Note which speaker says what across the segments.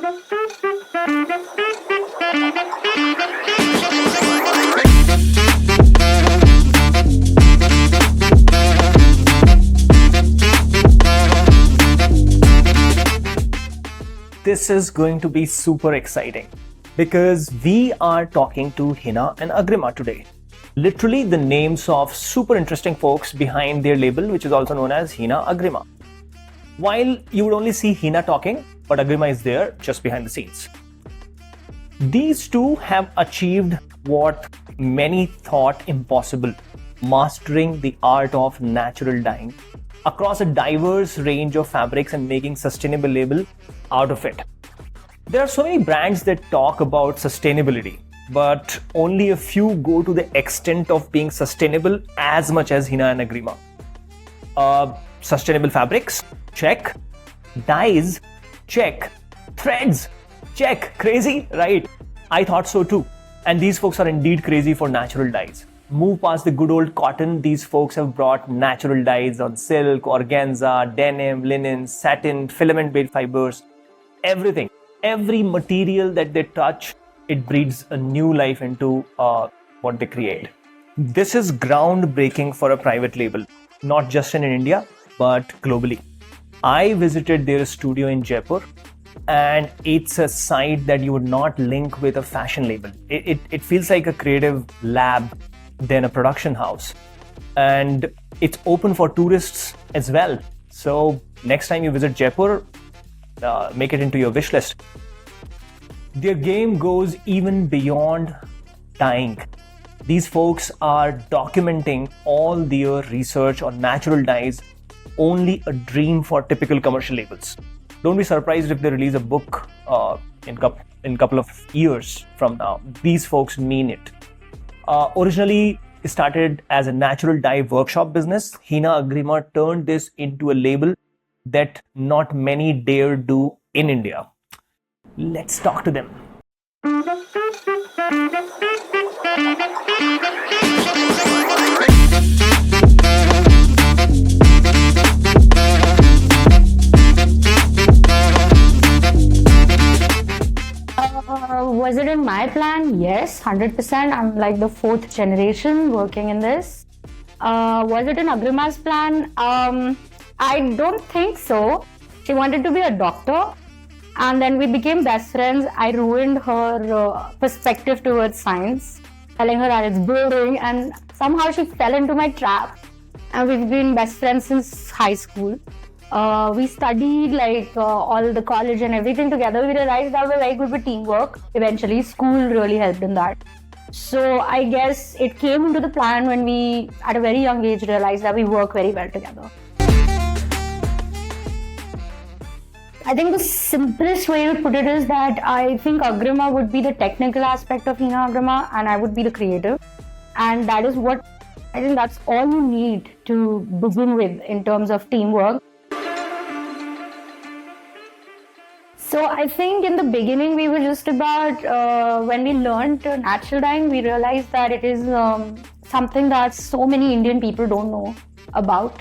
Speaker 1: This is going to be super exciting because we are talking to Heena and Agrima today. Literally the names of super interesting folks behind their label, which is also known as Heena Agrima. While you would only see Heena talking, but Agrima is there just behind the scenes. These two have achieved what many thought impossible, mastering the art of natural dyeing across a diverse range of fabrics and making sustainable label out of it. There are so many brands that talk about sustainability, but only a few go to the extent of being sustainable as much as Heena and Agrima. Sustainable fabrics? Check. Dyes? Check. Threads? Check. Crazy? Right. I thought so too. And these folks are indeed crazy for natural dyes. Move past the good old cotton, these folks have brought natural dyes on silk, organza, denim, linen, satin, filament-based fibers, everything. Every material that they touch, it breathes a new life into what they create. This is groundbreaking for a private label, not just in India, but globally. I visited their studio in Jaipur, and it's a site that you would not link with a fashion label. It feels like a creative lab than a production house. And it's open for tourists as well. So next time you visit Jaipur, make it into your wish list. Their game goes even beyond dyeing. These folks are documenting all their research on natural dyes, only a dream for typical commercial labels. Don't be surprised if they release a book in couple of years from now. These folks mean it. Originally started as a natural dye workshop business, Heena Agrima turned this into a label that not many dare do in India. Let's talk to them.
Speaker 2: Was it in my plan? Yes, 100%. I'm like the 4th generation working in this. Was it in Agrima's plan? I don't think so. She wanted to be a doctor, and then we became best friends. I ruined her perspective towards science, telling her that it's boring, and somehow she fell into my trap. And we've been best friends since high school. We studied all the college and everything together. We realized that we're very good with teamwork. Eventually, school really helped in that. So I guess it came into the plan when we, at a very young age, realized that we work very well together. I think the simplest way to put it is that I think Agrima would be the technical aspect of Heena Agrima, and I would be the creative. And that is what, I think that's all you need to begin with in terms of teamwork. So I think in the beginning we were just about, when we learned natural dyeing, we realized that it is something that so many Indian people don't know about.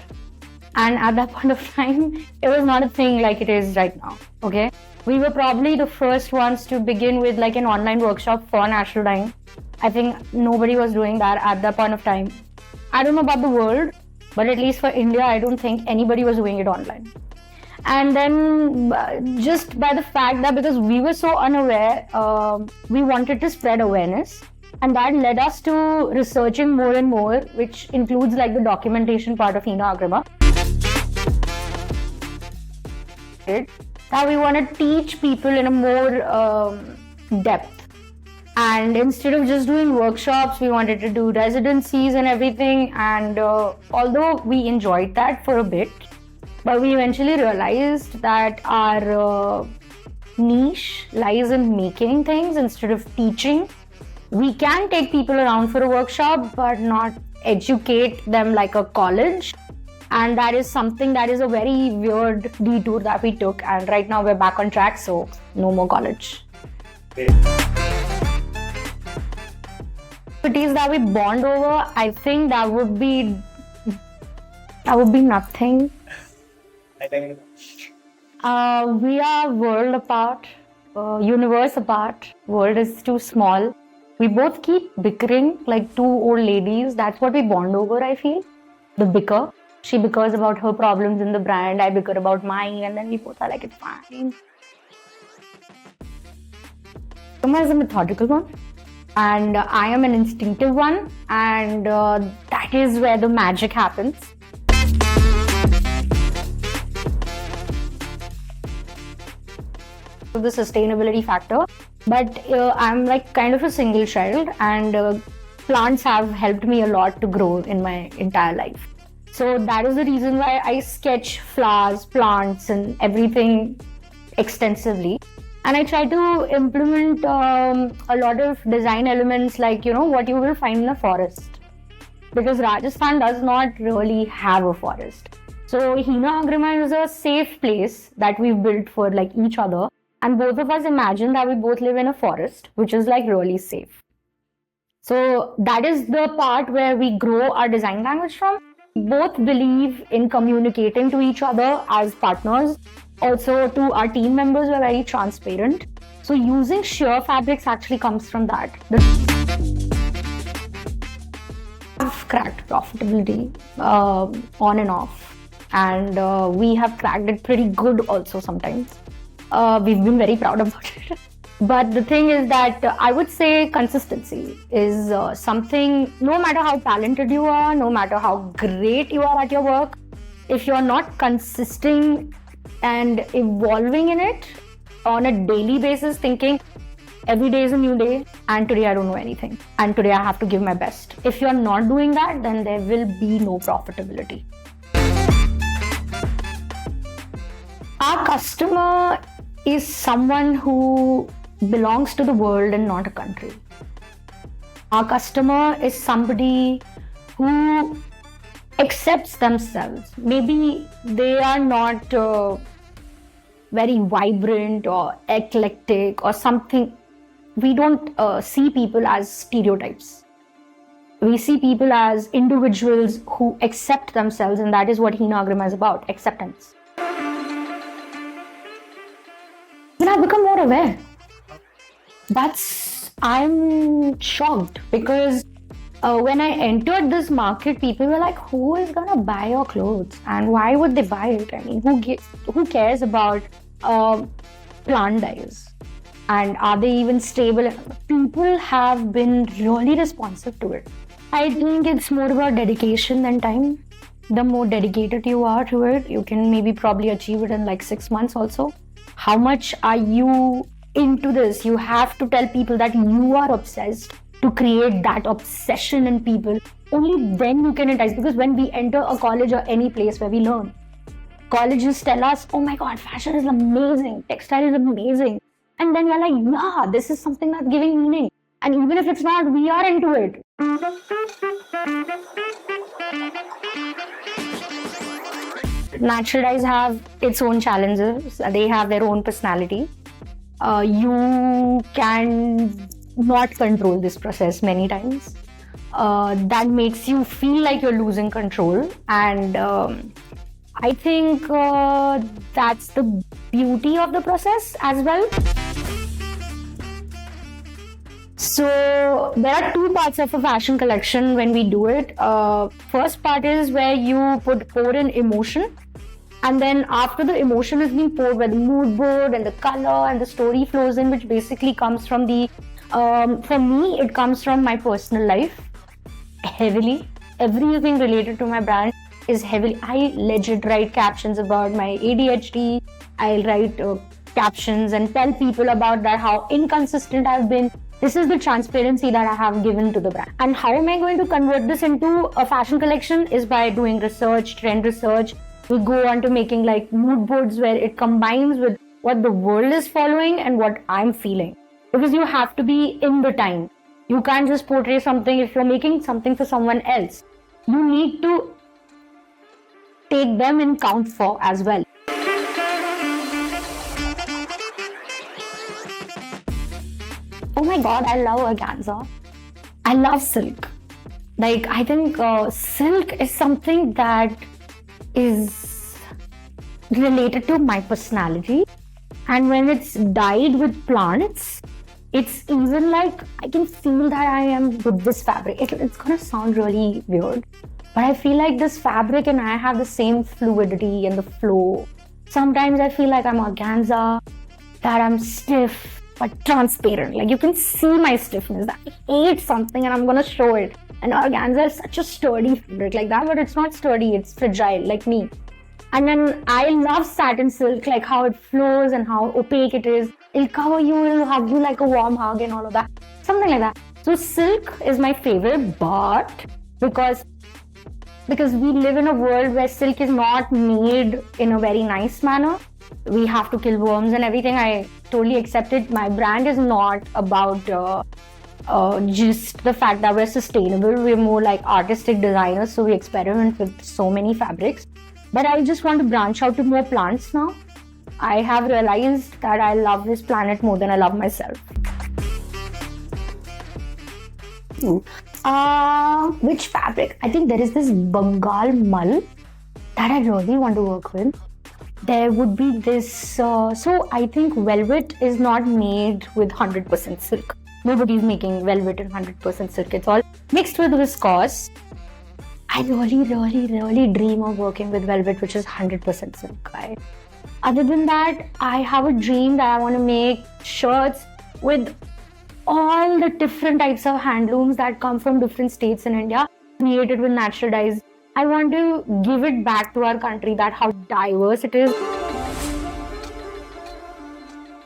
Speaker 2: And at that point of time, it was not a thing like it is right now, okay? We were probably the first ones to begin with like an online workshop for natural dyeing. I think nobody was doing that at that point of time. I don't know about the world, but at least for India, I don't think anybody was doing it online. And then just by the fact that because we were so unaware, we wanted to spread awareness. And that led us to researching more and more, which includes like the documentation part of Heena Agrima. That we want to teach people in a more depth. And instead of just doing workshops, we wanted to do residencies and everything. And although we enjoyed that for a bit, but we eventually realized that our niche lies in making things instead of teaching. We can take people around for a workshop, but not educate them like a college. And that is something that is a very weird detour that we took. And right now we're back on track, so no more college. Activities that we bond over, I think that would be nothing.
Speaker 1: I think
Speaker 2: we are world apart. universe apart. World is too small. We both keep bickering like two old ladies. That's what we bond over, I feel. The bicker. She bickers about her problems in the brand. I bicker about mine. And then we both are like, it's fine. Uma is a methodical one. And I am an instinctive one. And that is where the magic happens. The sustainability factor, but I'm like kind of a single child, and plants have helped me a lot to grow in my entire life. So that is the reason why I sketch flowers, plants, and everything extensively. And I try to implement a lot of design elements, like what you will find in a forest, because Rajasthan does not really have a forest. So Heena Agrima is a safe place that we've built for like each other. And both of us imagine that we both live in a forest, which is like really safe. So that is the part where we grow our design language from. Both believe in communicating to each other as partners. Also to our team members, we're very transparent. So using sheer fabrics actually comes from that. I've cracked profitability on and off. And we have cracked it pretty good also sometimes. We've been very proud about it. But the thing is that I would say consistency is something, no matter how talented you are, no matter how great you are at your work, if you're not consistent and evolving in it on a daily basis, thinking every day is a new day and today I don't know anything and today I have to give my best. If you're not doing that, then there will be no profitability. Our customer is someone who belongs to the world and not a country. Our customer is somebody who accepts themselves. Maybe they are not very vibrant or eclectic or something. We don't see people as stereotypes. We see people as individuals who accept themselves, and that is what Heena Agrima is about, acceptance. Then I've become more aware. I'm shocked because when I entered this market, people were like, who is gonna buy your clothes and why would they buy it? I mean, who cares about plant dyes? And are they even stable? People have been really responsive to it. I think it's more about dedication than time. The more dedicated you are to it, you can maybe probably achieve it in like 6 months also. How much are you into this? You have to tell people that you are obsessed to create that obsession in people. Only then you can entice, because when we enter a college or any place where we learn, colleges tell us, oh my god, fashion is amazing, textile is amazing. And then we're like, yeah, this is something that's giving meaning. And even if it's not, we are into it. Natural dyes have its own challenges. They have their own personality. You can not control this process many times. That makes you feel like you're losing control. And I think that's the beauty of the process as well. So there are two parts of a fashion collection when we do it. First part is where you pour in emotion. And then after the emotion is being poured, where the mood board and the color and the story flows in, which basically comes from the, for me, it comes from my personal life, heavily. Everything related to my brand is heavily. I legit write captions about my ADHD. I'll write captions and tell people about that, how inconsistent I've been. This is the transparency that I have given to the brand. And how am I going to convert this into a fashion collection is by doing research, trend research. We go on to making like mood boards where it combines with what the world is following and what I'm feeling. Because you have to be in the time. You can't just portray something if you're making something for someone else. You need to take them in count for as well. Oh my god, I love organza. I love silk. Like, I think silk is something that is related to my personality, And when it's dyed with plants, it's even like I can feel that I am with this fabric. It's gonna sound really weird, but I feel like this fabric and I have the same fluidity and the flow. Sometimes I feel like I'm organza, that I'm stiff but transparent. Like you can see my stiffness. I hate something and I'm gonna show it. And organza is such a sturdy fabric like that, but it's not sturdy, it's fragile like me. And then I love satin silk, like how it flows and how opaque it is. It'll cover you, it'll hug you like a warm hug and all of that. Something like that. So silk is my favorite, but because we live in a world where silk is not made in a very nice manner, we have to kill worms and everything. I totally accept it. My brand is not about just the fact that we're sustainable. We're more like artistic designers, so we experiment with so many fabrics. But I just want to branch out to more plants now. I have realized that I love this planet more than I love myself. Which fabric? I think there is this Bengal mull that I really want to work with. There would be this, so I think velvet is not made with 100% silk. Nobody's making velvet in 100% silk. It's all mixed with viscose. I really dream of working with velvet, which is 100% silk. Other than that, I have a dream that I want to make shirts with all the different types of handlooms that come from different states in India, created with natural dyes. I want to give it back to our country, that how diverse it is.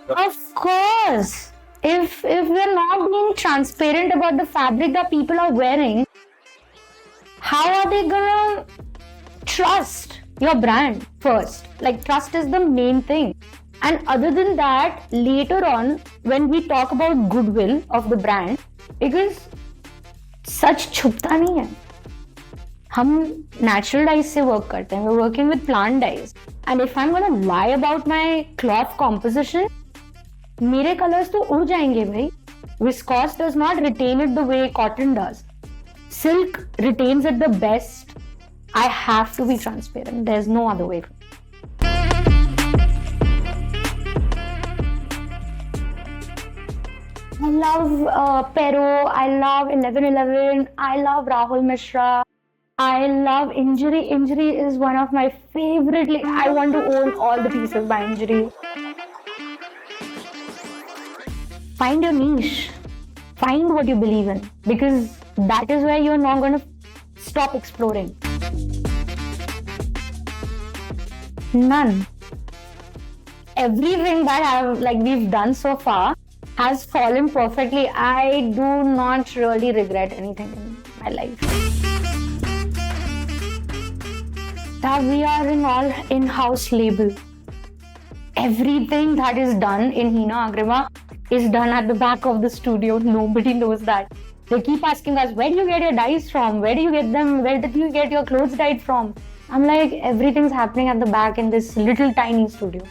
Speaker 2: Of course, if we're not being transparent about the fabric that people are wearing, how are they gonna trust your brand first? Like, trust is the main thing. And other than that, later on, when we talk about goodwill of the brand, because सच छुपता नहीं है. हम natural dyes से work करते हैं. We're working with plant dyes. And if I'm gonna lie about my cloth composition, मेरे colors तो उड़ जाएंगे भाई. Viscose does not retain it the way cotton does. Silk retains it the best. I have to be transparent. There's no other way. I love Pero, I love 1111, I love Rahul Mishra, I love Injury. Injury is one of my favorite. I want to own all the pieces by Injury. Find your niche. Find what you believe in, because that is where you're not going to stop exploring. None. Everything that we've done so far has fallen perfectly. I do not really regret anything in my life. That we are an all in-house label. Everything that is done in Heena Agrima is done at the back of the studio. Nobody knows that. They keep asking us, where do you get your dyes from? Where do you get them? Where did you get your clothes dyed from? I'm like, everything's happening at the back in this little tiny studio.